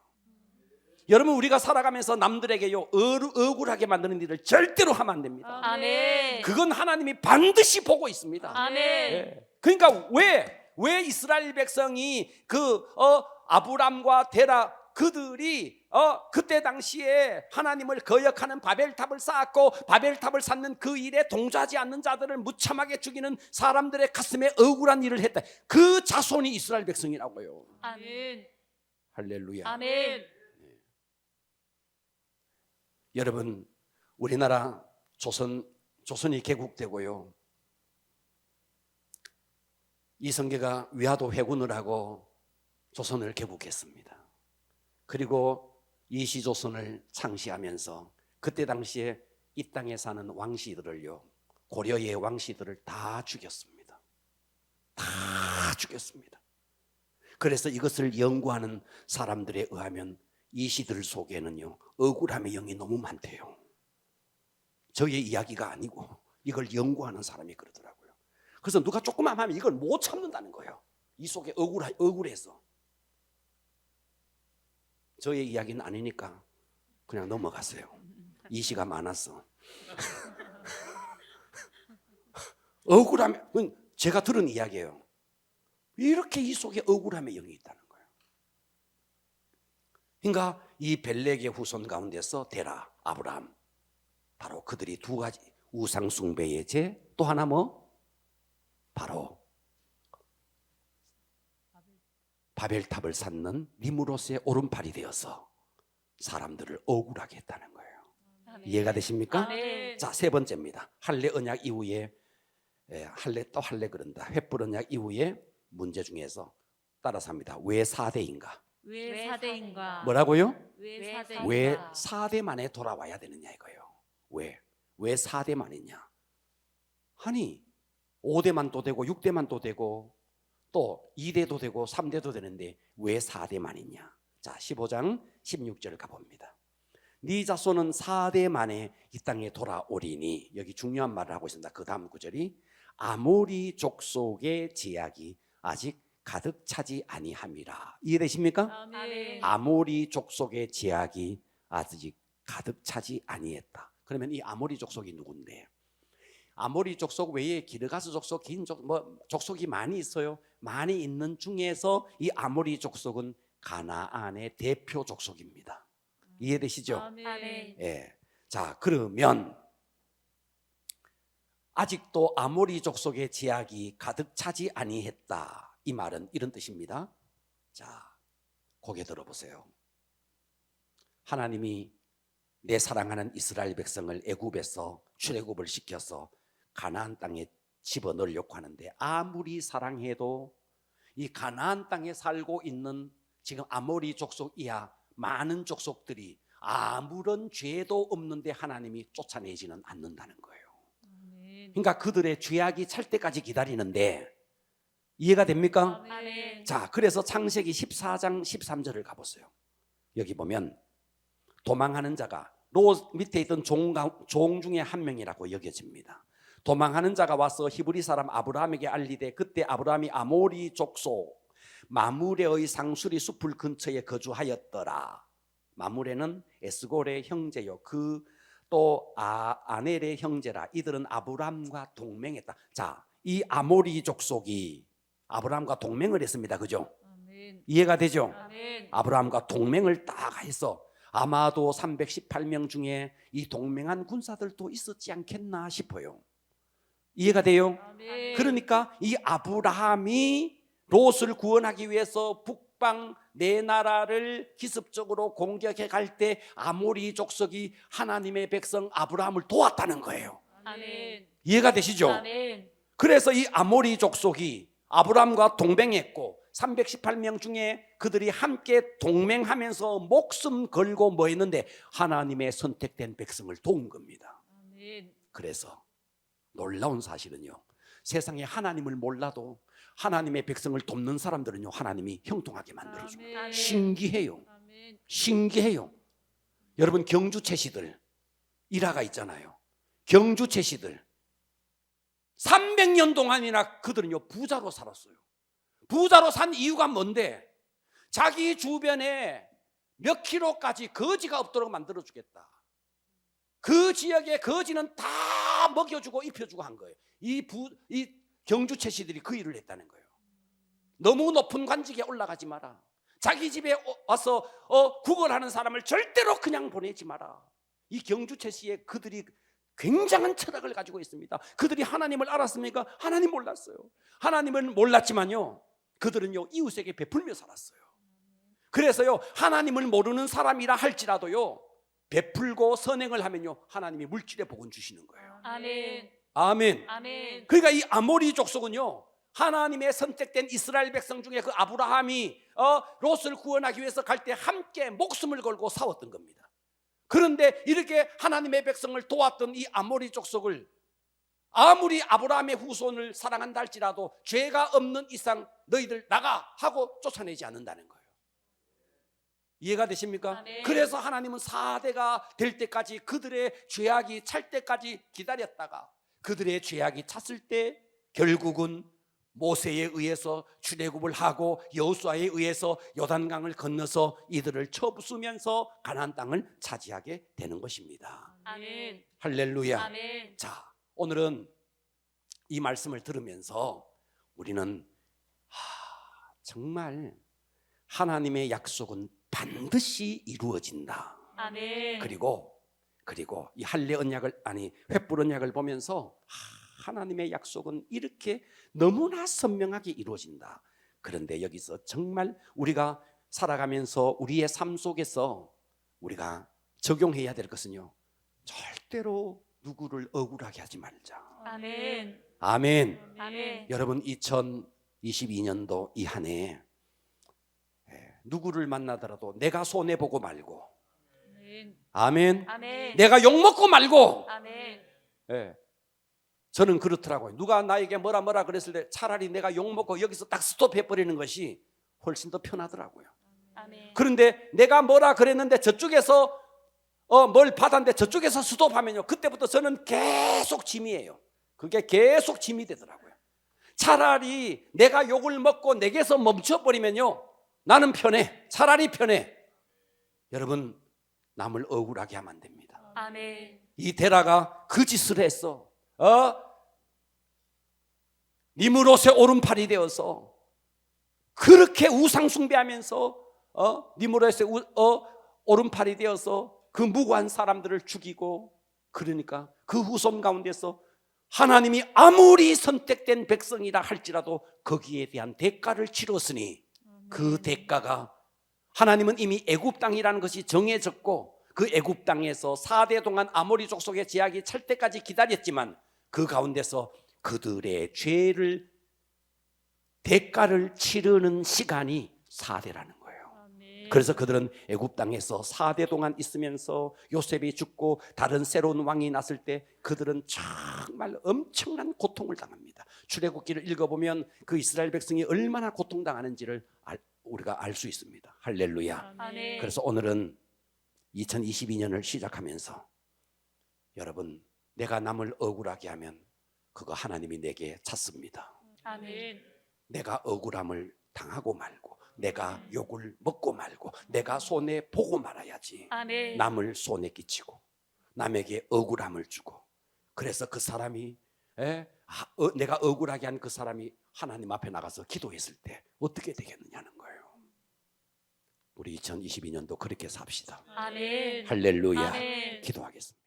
여러분, 우리가 살아가면서 남들에게요, 억울하게 만드는 일을 절대로 하면 안 됩니다.
아멘.
그건 하나님이 반드시 보고 있습니다.
아멘.
예. 그러니까 왜 이스라엘 백성이 아브람과 데라 그들이 그때 당시에 하나님을 거역하는 바벨탑을 쌓았고 바벨탑을 쌓는 그 일에 동조하지 않는 자들을 무참하게 죽이는 사람들의 가슴에 억울한 일을 했다. 그 자손이 이스라엘 백성이라고요.
아멘.
할렐루야.
아멘.
여러분, 우리나라 조선이 개국되고요, 이성계가 위화도 회군을 하고 조선을 개국했습니다. 그리고 이시조선을 창시하면서 그때 당시에 이 땅에 사는 왕씨들을요, 고려의 왕씨들을 다 죽였습니다. 다 죽였습니다. 그래서 이것을 연구하는 사람들에 의하면 이 시들 속에는요, 억울함의 영이 너무 많대요. 저의 이야기가 아니고 이걸 연구하는 사람이 그러더라고요. 그래서 누가 조금만 하면 이걸 못 참는다는 거예요. 이 속에 억울해서. 저의 이야기는 아니니까 그냥 넘어갔어요. 이 시가 많았어. 억울함, 제가 들은 이야기예요. 이렇게 이 속에 억울함의 영이 있다는 거예요. 그러니까 이 벨렉의 후손 가운데서 데라, 아브라함, 바로 그들이 두 가지 우상 숭배의 죄, 또 하나 바로 바벨탑을 쌓는 니므롯의 오른팔이 되어서 사람들을 억울하게 했다는 거예요.
아멘.
이해가 되십니까?
아멘.
자, 세 번째입니다. 할례 언약 이후에 할례 그런다. 횃불 언약 이후에 문제 중에서 따라서 합니다. 왜 4대인가?
왜 4대인가?
뭐라고요?
왜 4대인가?
왜 4대 만에 돌아와야 되느냐 이거예요. 왜 4대 만이냐? 아니 5대만 또 되고 6대만 또 되고 또 2대도 되고 3대도 되는데 왜 4대 만이냐? 자, 15장 16절 가봅니다. 네 자손은 4대 만에 이 땅에 돌아오리니, 여기 중요한 말을 하고 있습니다. 그 다음 구절이 아모리 족속의 제약이 아직 가득 차지 아니함이라. 이해되십니까?
아멘.
아모리 족속의 제약이 아직 가득 차지 아니했다. 그러면 이 아모리 족속이 누군데? 아모리 족속 외에 기르가스 족속, 긴 족속이 많이 있어요. 많이 있는 중에서 이 아모리 족속은 가나안의 대표 족속입니다. 이해되시죠?
아멘.
예. 자, 그러면 아직도 아모리 족속의 제약이 가득 차지 아니했다. 이 말은 이런 뜻입니다. 자, 고개 들어보세요. 하나님이 내 사랑하는 이스라엘 백성을 애굽에서 출애굽을 시켜서 가나안 땅에 집어넣으려고 하는데 아무리 사랑해도 이 가나안 땅에 살고 있는 지금 아모리 족속 이하 많은 족속들이 아무런 죄도 없는데 하나님이 쫓아내지는 않는다는 거예요.
아멘.
그러니까 그들의 죄악이 찰 때까지 기다리는데, 이해가 됩니까?
아멘.
자, 그래서 창세기 14장 13절을 가보세요. 여기 보면 도망하는 자가 롯 밑에 있던 종 중에 한 명이라고 여겨집니다. 도망하는 자가 와서 히브리 사람 아브라함에게 알리되 그때 아브라함이 아모리 족속 마므레의 상수리 숲을 근처에 거주하였더라. 마므레는 에스골의 형제요, 그 또 아넬의 형제라. 이들은 아브라함과 동맹했다. 자, 이 아모리 족속이 아브라함과 동맹을 했습니다. 그죠?
아멘.
이해가 되죠?
아멘.
아브라함과 동맹을 딱 해서 아마도 318명 중에 이 동맹한 군사들도 있었지 않겠나 싶어요. 이해가 돼요?
아멘.
그러니까 이 아브라함이 롯을 구원하기 위해서 북방 네 나라를 기습적으로 공격해 갈 때 아모리 족속이 하나님의 백성 아브라함을 도왔다는 거예요.
아멘.
이해가 되시죠?
아멘.
그래서 이 아모리 족속이 아브라함과 동맹했고 318명 중에 그들이 함께 동맹하면서 목숨 걸고 뭐 했는데 하나님의 선택된 백성을 도운 겁니다.
아멘.
그래서 놀라운 사실은요, 세상에 하나님을 몰라도 하나님의 백성을 돕는 사람들은요 하나님이 형통하게 만들어줍니다.
아멘.
신기해요.
아멘.
신기해요. 여러분, 경주 채시들 일화가 있잖아요. 경주 채시들 300년 동안이나 그들은요 부자로 살았어요. 부자로 산 이유가 뭔데? 자기 주변에 몇 킬로까지 거지가 없도록 만들어주겠다. 그 지역에 거지는 다 먹여주고 입혀주고 한 거예요. 이 경주 채시들이 그 일을 했다는 거예요. 너무 높은 관직에 올라가지 마라. 자기 집에 와서 구걸하는 사람을 절대로 그냥 보내지 마라. 이 경주 채시에 그들이 굉장한 철학을 가지고 있습니다. 그들이 하나님을 알았습니까? 하나님 몰랐어요. 하나님은 몰랐지만요 그들은요 이웃에게 베풀며 살았어요. 그래서요 하나님을 모르는 사람이라 할지라도요 베풀고 선행을 하면요 하나님이 물질의 복은 주시는 거예요.
아멘.
아멘.
아멘.
그러니까 이 아모리 족속은요 하나님의 선택된 이스라엘 백성 중에 그 아브라함이 롯을 구원하기 위해서 갈 때 함께 목숨을 걸고 싸웠던 겁니다. 그런데 이렇게 하나님의 백성을 도왔던 이 아모리 족속을 아무리 아브라함의 후손을 사랑한다 할지라도 죄가 없는 이상 너희들 나가 하고 쫓아내지 않는다는 거예요. 이해가 되십니까?
아멘.
그래서 하나님은 4대가 될 때까지 그들의 죄악이 찰 때까지 기다렸다가 그들의 죄악이 찼을 때 결국은 모세에 의해서 출애굽을 하고 여호수아에 의해서 요단강을 건너서 이들을 쳐부수면서 가나안 땅을 차지하게 되는 것입니다.
아멘.
할렐루야.
아멘.
자, 오늘은 이 말씀을 들으면서 우리는 정말 하나님의 약속은 반드시 이루어진다.
아멘.
그리고 이 할례 언약을 횃불 언약을 보면서 하나님의 약속은 이렇게 너무나 선명하게 이루어진다. 그런데 여기서 정말 우리가 살아가면서 우리의 삶 속에서 우리가 적용해야 될 것은요 절대로 누구를 억울하게 하지 말자.
아멘.
아멘.
아멘.
여러분 2022년도 이 한 해 누구를 만나더라도 내가 손해보고 말고
아멘.
아멘.
아멘.
내가 욕먹고 말고
아멘.
저는 그렇더라고요. 누가 나에게 뭐라 그랬을 때 차라리 내가 욕먹고 여기서 딱 스톱해버리는 것이 훨씬 더 편하더라고요.
아멘.
그런데 내가 뭐라 그랬는데 저쪽에서 뭘 받았는데 저쪽에서 스톱하면요 그때부터 저는 계속 짐이에요. 그게 계속 짐이 되더라고요. 차라리 내가 욕을 먹고 내게서 멈춰버리면요 나는 편해. 차라리 편해. 여러분 남을 억울하게 하면 안 됩니다.
아멘.
이 데라가 그 짓을 했어. 니므롯의 오른팔이 되어서 그렇게 우상 숭배하면서 니므롯의 오른팔이 되어서 그 무고한 사람들을 죽이고, 그러니까 그 후손 가운데서 하나님이 아무리 선택된 백성이라 할지라도 거기에 대한 대가를 치렀으니 그 대가가 하나님은 이미 애굽 땅이라는 것이 정해졌고 그 애굽 땅에서 4대 동안 아모리 족속의 제약이 찰 때까지 기다렸지만 그 가운데서 그들의 죄를 대가를 치르는 시간이 4대라는 거예요. 그래서 그들은 애굽 땅에서 4대 동안 있으면서 요셉이 죽고 다른 새로운 왕이 났을 때 그들은 정말 엄청난 고통을 당합니다. 출애굽기를 읽어보면 그 이스라엘 백성이 얼마나 고통당하는지를 우리가 알 수 있습니다. 할렐루야.
아멘.
그래서 오늘은 2022년을 시작하면서 여러분, 내가 남을 억울하게 하면 그거 하나님이 내게 찾습니다.
아멘.
내가 억울함을 당하고 말고, 내가 욕을 먹고 말고, 내가 손해 보고 말아야지.
아멘.
남을 손에 끼치고 남에게 억울함을 주고, 그래서 그 사람이 내가 억울하게 한 그 사람이 하나님 앞에 나가서 기도했을 때 어떻게 되겠느냐는 거예요. 우리 2022년도 그렇게 삽시다.
아멘.
할렐루야.
아멘.
기도하겠습니다.